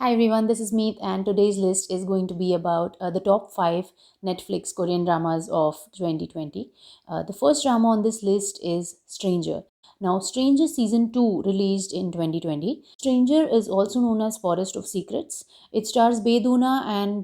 Hi everyone, this is Meet, and today's list is going to be about the top 5 Netflix Korean dramas of 2020. The first drama on this list is Stranger. Now, Stranger Season 2 released in 2020. Stranger is also known as Forest of Secrets. It stars Bae Doona and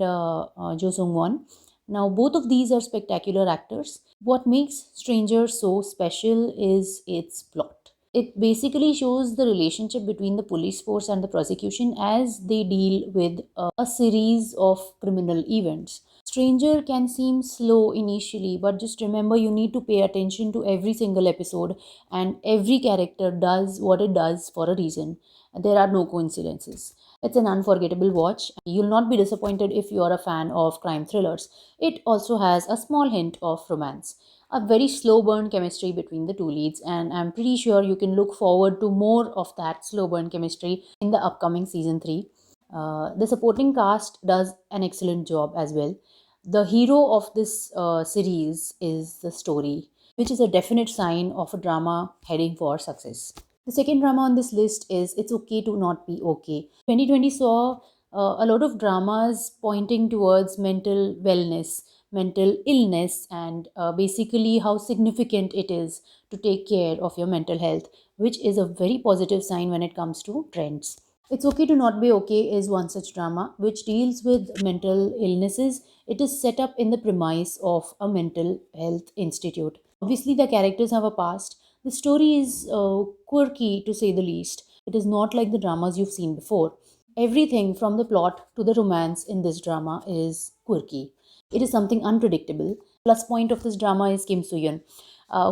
Jo Sung Won. Now, both of these are spectacular actors. What makes Stranger so special is its plot. It basically shows the relationship between the police force and the prosecution as they deal with a series of criminal events. Stranger can seem slow initially, but just remember you need to pay attention to every single episode, and every character does what it does for a reason. There are no coincidences. It's an unforgettable watch. You'll not be disappointed if you are a fan of crime thrillers. It also has a small hint of romance, a very slow burn chemistry between the two leads, and I'm pretty sure you can look forward to more of that slow burn chemistry in the upcoming season 3. The supporting cast does an excellent job as well. The hero of this series is the story, which is a definite sign of a drama heading for success. The second drama on this list is It's Okay to Not Be Okay. 2020 saw a lot of dramas pointing towards mental wellness, mental illness, and basically how significant it is to take care of your mental health, which is a very positive sign when it comes to trends. It's Okay to Not Be Okay is one such drama which deals with mental illnesses. It is set up in the premise of a mental health institute. Obviously, the characters have a past. The story is quirky to say the least. It is not like the dramas you've seen before. Everything from the plot to the romance in this drama is quirky. It is something unpredictable. Plus point of this drama is Kim Soo-hyun,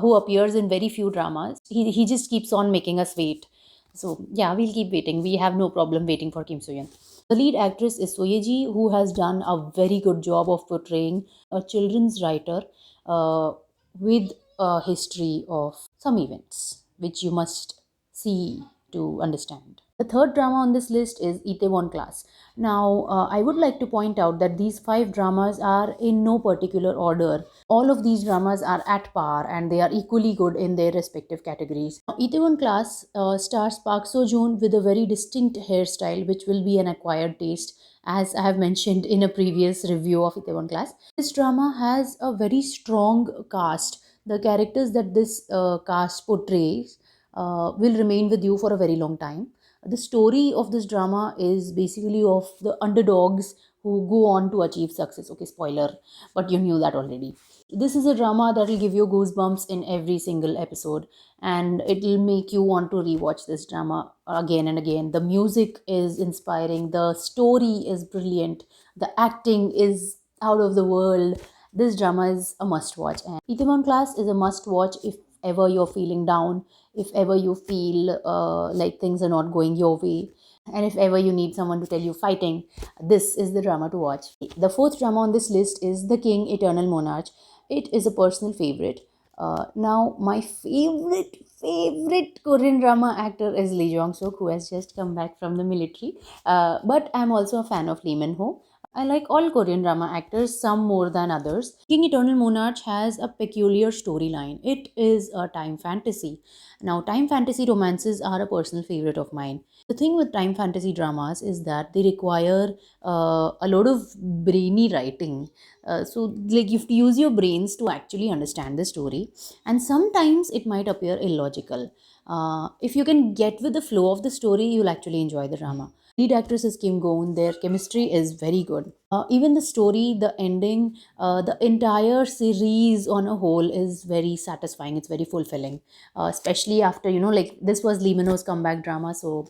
who appears in very few dramas. He just keeps on making us wait. So yeah, we'll keep waiting. We have no problem waiting for Kim Soo-hyun. The lead actress is Soyeji, who has done a very good job of portraying a children's writer with a history of some events, which you must see to understand. The third drama on this list is Itaewon Class. Now, I would like to point out that these 5 dramas are in no particular order. All of these dramas are at par and they are equally good in their respective categories. Itaewon Class stars Park Seo Joon with a very distinct hairstyle, which will be an acquired taste, as I have mentioned in a previous review of Itaewon Class. This drama has a very strong cast. The characters that this cast portrays will remain with you for a very long time. The story of this drama is basically of the underdogs who go on to achieve success. Okay, spoiler, but you knew that already. This is a drama that will give you goosebumps in every single episode, and it will make you want to rewatch this drama again and again. The music is inspiring, the story is brilliant, the acting is out of the world. This drama is a must watch, and Itaewon Class is a must watch if ever you're feeling down, if ever you feel like things are not going your way, and if ever you need someone to tell you fighting, this is the drama to watch. The fourth drama on this list is The King Eternal Monarch. It is a personal favorite. Now, my favorite Korean drama actor is Lee Jong Suk, who has just come back from the military. But I'm also a fan of Lee Min Ho. I like all Korean drama actors, some more than others. King Eternal Monarch has a peculiar storyline. It is a time fantasy. Now, time fantasy romances are a personal favorite of mine. The thing with time fantasy dramas is that they require a lot of brainy writing. So, you have to use your brains to actually understand the story, and sometimes it might appear illogical. If you can get with the flow of the story, you'll actually enjoy the drama. Lead actress is Kim Goon. Their chemistry is very good. Even the story, the ending, the entire series on a whole is very satisfying. It's very fulfilling, especially after, like this was Lee Min Ho's comeback drama. So,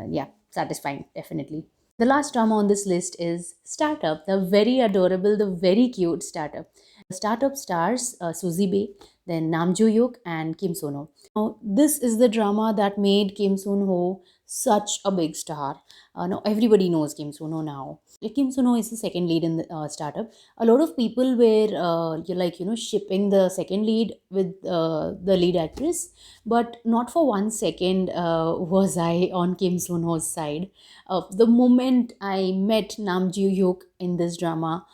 yeah, satisfying, definitely. The last drama on this list is Startup, the very adorable, the very cute Startup. Startup stars Suzy Bay, then Nam Joo Hyuk, and Kim Son Ho. Now, this is the drama that made Kim Son Ho such a big star. Now everybody knows Kim Son Ho now. Kim Son Ho is the second lead in the Startup. A lot of people were shipping the second lead with the lead actress, but not for 1 second was I on Kim Son Ho's side. The moment I met Nam Joo Hyuk in this drama,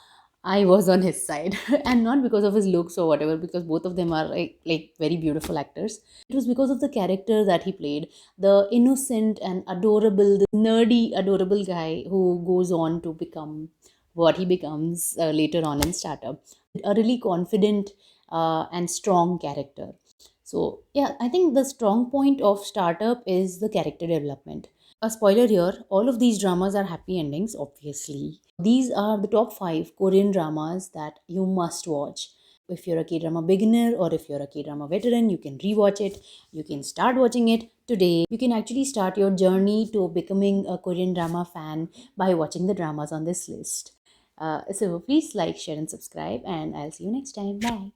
I was on his side, and not because of his looks or whatever, because both of them are like very beautiful actors. It was because of the character that he played, the innocent and adorable, the nerdy, adorable guy who goes on to become what he becomes later on in Startup. A really confident and strong character. So yeah, I think the strong point of Startup is the character development. A spoiler here, all of these dramas are happy endings, obviously. These are the top 5 Korean dramas that you must watch. If you're a K drama beginner or if you're a K drama veteran, you can rewatch it. You can start watching it today. You can actually start your journey to becoming a Korean drama fan by watching the dramas on this list. So please like, share, and subscribe, and I'll see you next time. Bye.